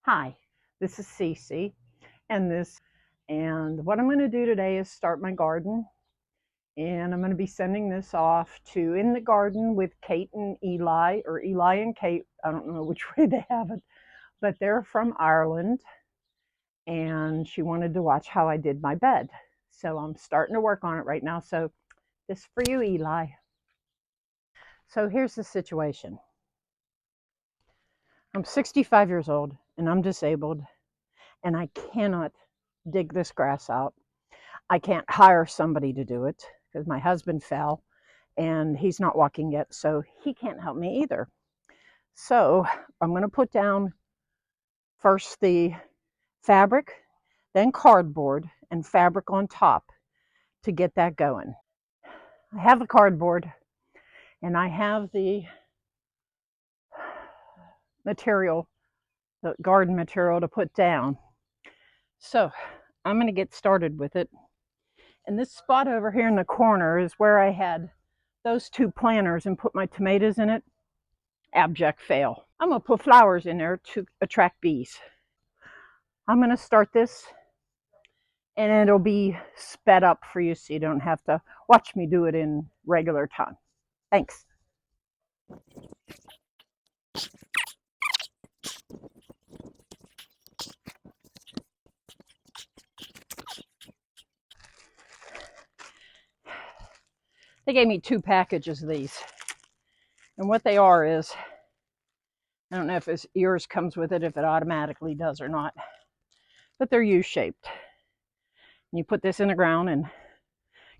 Hi, this is Cece, and what I'm going to do today is start my garden, and I'm going to be sending this off to In the Garden with Kate and Eli, or Eli and Kate. I don't know which way they have it, but they're from Ireland, and she wanted to watch how I did my bed. So I'm starting to work on it right now. So this is for you, Eli. So here's the situation. I'm 65 years old, and I'm disabled, and I cannot dig this grass out. I can't hire somebody to do it because my husband fell and he's not walking yet, so he can't help me either. So I'm going to put down first the fabric, then cardboard and fabric on top to get that going. I have the cardboard and I have the material, the garden material to put down. So I'm going to get started with it. And this spot over here in the corner is where I had those two planters and put my tomatoes in it. Abject fail. I'm going to put flowers in there to attract bees. I'm going to start this and it'll be sped up for you so you don't have to watch me do it in regular time. Thanks. They gave me 2 packages of these. And what they are is, I don't know if yours comes with it, if it automatically does or not, but they're U-shaped. And you put this in the ground and it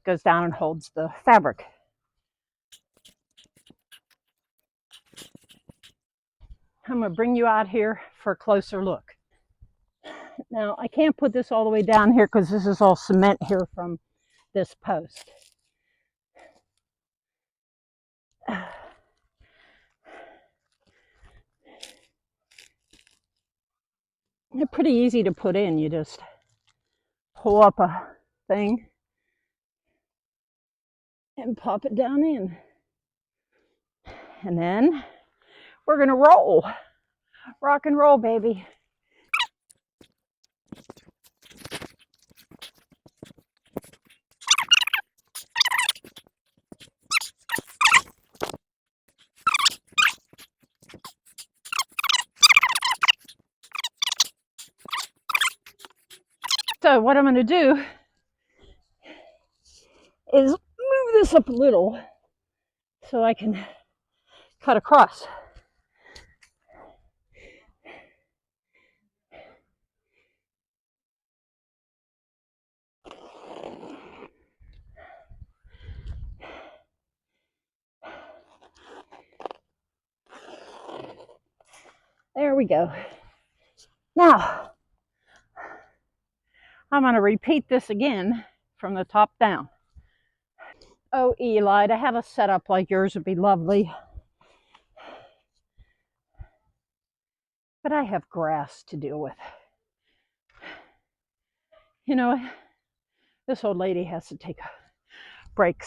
goes down and holds the fabric. I'm going to bring you out here for a closer look. Now, I can't put this all the way down here because this is all cement here from this post. They're pretty easy to put in. You just pull up a thing and pop it down in. And then we're going to roll. Rock and roll, baby. So what I'm going to do is move this up a little so I can cut across. There we go. Now, I'm going to repeat this again from the top down. Oh, Eli, to have a setup like yours would be lovely. But I have grass to deal with. You know, this old lady has to take a break.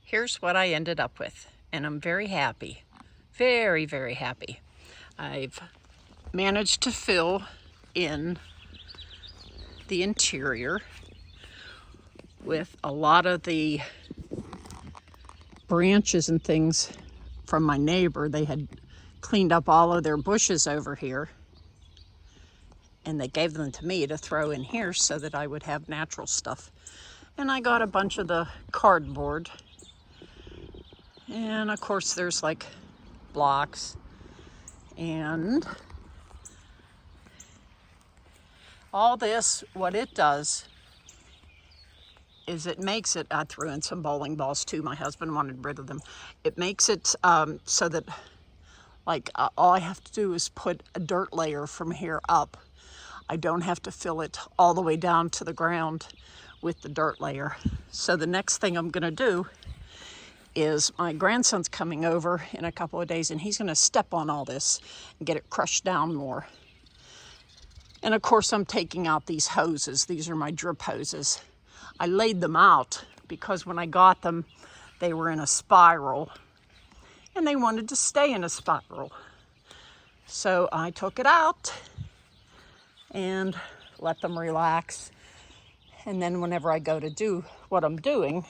Here's what I ended up with, and I'm very happy. Very, very happy. I've managed to fill in the interior with a lot of the branches and things from my neighbor. They had cleaned up all of their bushes over here, and they gave them to me to throw in here so that I would have natural stuff. And I got a bunch of the cardboard, and of course there's like blocks, and all this, what it does is it makes it, I threw in some bowling balls too, my husband wanted rid of them. It makes it so that all I have to do is put a dirt layer from here up. I don't have to fill it all the way down to the ground with the dirt layer. So the next thing I'm gonna do is, my grandson's coming over in a couple of days and he's gonna step on all this and get it crushed down more. And of course I'm taking out these hoses. These are my drip hoses. I laid them out because when I got them, they were in a spiral and they wanted to stay in a spiral. So I took it out and let them relax. And then whenever I go to do what I'm doing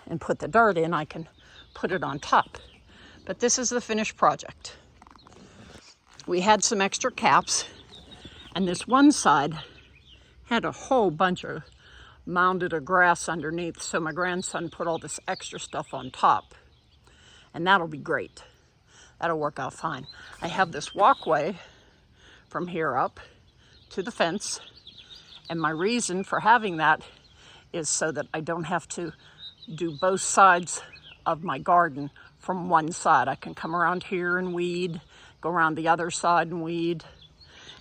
and put the dirt in, I can put it on top. But this is the finished project. We had some extra caps, and this one side had a whole bunch of mounded of grass underneath, so my grandson put all this extra stuff on top, and that'll be great. That'll work out fine. I have this walkway from here up to the fence, and my reason for having that is so that I don't have to do both sides of my garden from one side. I can come around here and weed, go around the other side and weed.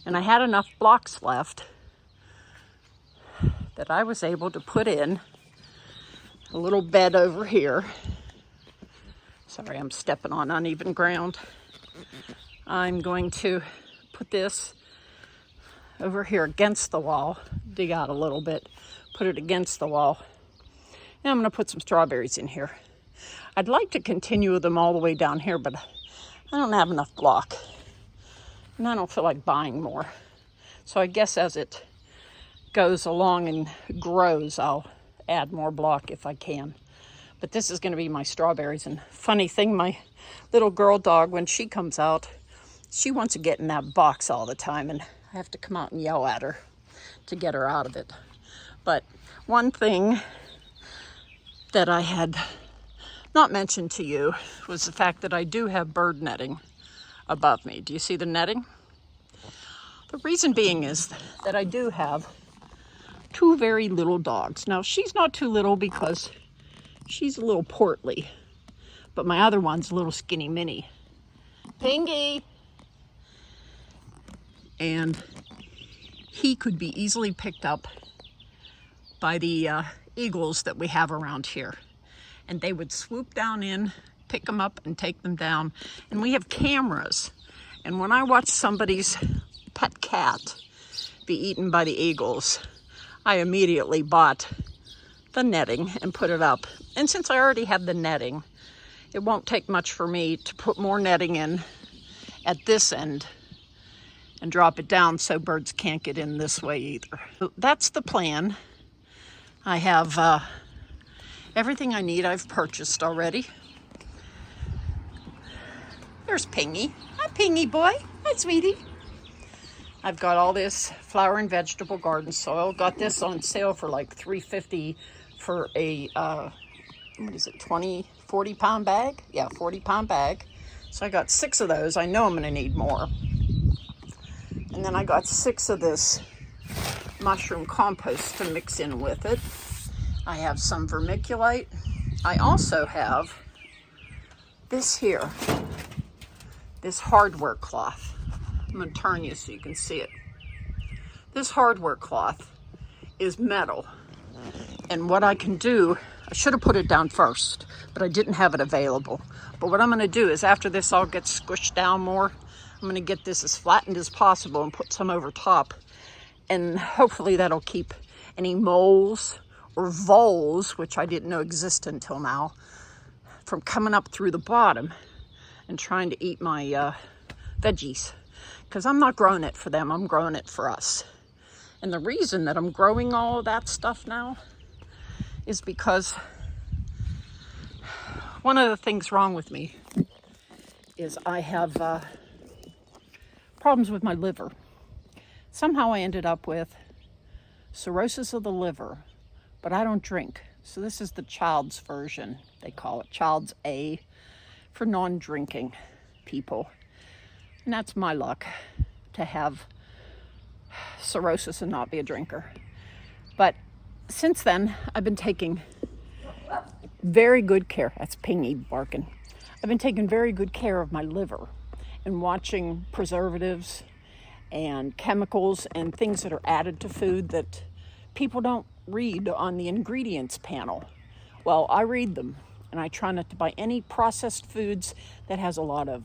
And I had enough blocks left that I was able to put in a little bed over here. Sorry, I'm stepping on uneven ground. I'm going to put this over here against the wall, dig out a little bit, put it against the wall. And I'm going to put some strawberries in here. I'd like to continue them all the way down here, but I don't have enough block. And I don't feel like buying more. So I guess as it goes along and grows, I'll add more block if I can. But this is going to be my strawberries. And funny thing, my little girl dog, when she comes out, she wants to get in that box all the time, and I have to come out and yell at her to get her out of it. But one thing that I had not mentioned to you was the fact that I do have bird netting above me. Do you see the netting? The reason being is that I do have two very little dogs. Now, she's not too little because she's a little portly, but my other one's a little skinny mini. Pingy! And he could be easily picked up by the eagles that we have around here. And they would swoop down in, pick them up and take them down. And we have cameras. And when I watch somebody's pet cat be eaten by the eagles, I immediately bought the netting and put it up. And since I already have the netting, it won't take much for me to put more netting in at this end and drop it down so birds can't get in this way either. So that's the plan. I have everything I need I've purchased already. There's Pingy. Hi, Pingy boy. Hi, sweetie. I've got all this flower and vegetable garden soil. Got this on sale for like $3.50 for a, what is it, 40 pound bag? Yeah, 40 pound bag. So I got 6 of those. I know I'm gonna need more. And then I got 6 of this mushroom compost to mix in with it. I have some vermiculite. I also have this here, this hardware cloth. I'm gonna turn you so you can see it. This hardware cloth is metal. And what I can do, I should have put it down first, but I didn't have it available. But what I'm gonna do is after this all gets squished down more, I'm gonna get this as flattened as possible and put some over top. And hopefully that'll keep any moles or voles, which I didn't know existed until now, from coming up through the bottom and trying to eat my veggies. Because I'm not growing it for them, I'm growing it for us. And the reason that I'm growing all of that stuff now is because one of the things wrong with me is I have problems with my liver. Somehow I ended up with cirrhosis of the liver, but I don't drink. So this is the child's version, they call it, child's A, for non-drinking people. And that's my luck, to have cirrhosis and not be a drinker. But since then, I've been taking very good care. That's Pingy barking. I've been taking very good care of my liver and watching preservatives and chemicals and things that are added to food that people don't read on the ingredients panel. Well, I read them, and I try not to buy any processed foods that has a lot of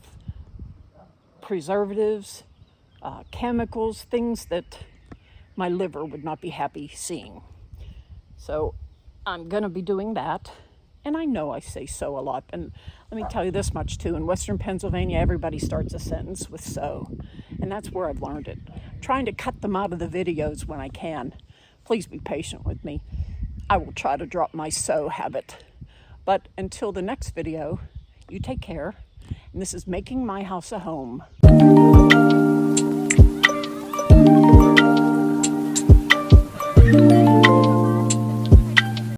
preservatives, chemicals, things that my liver would not be happy seeing. So I'm gonna be doing that. And I know I say so a lot, and let me tell you this much too. In Western Pennsylvania, everybody starts a sentence with so, and that's where I've learned it. I'm trying to cut them out of the videos when I can. Please be patient with me. I will try to drop my so habit. But until the next video, you take care. And this is Making My House a Home.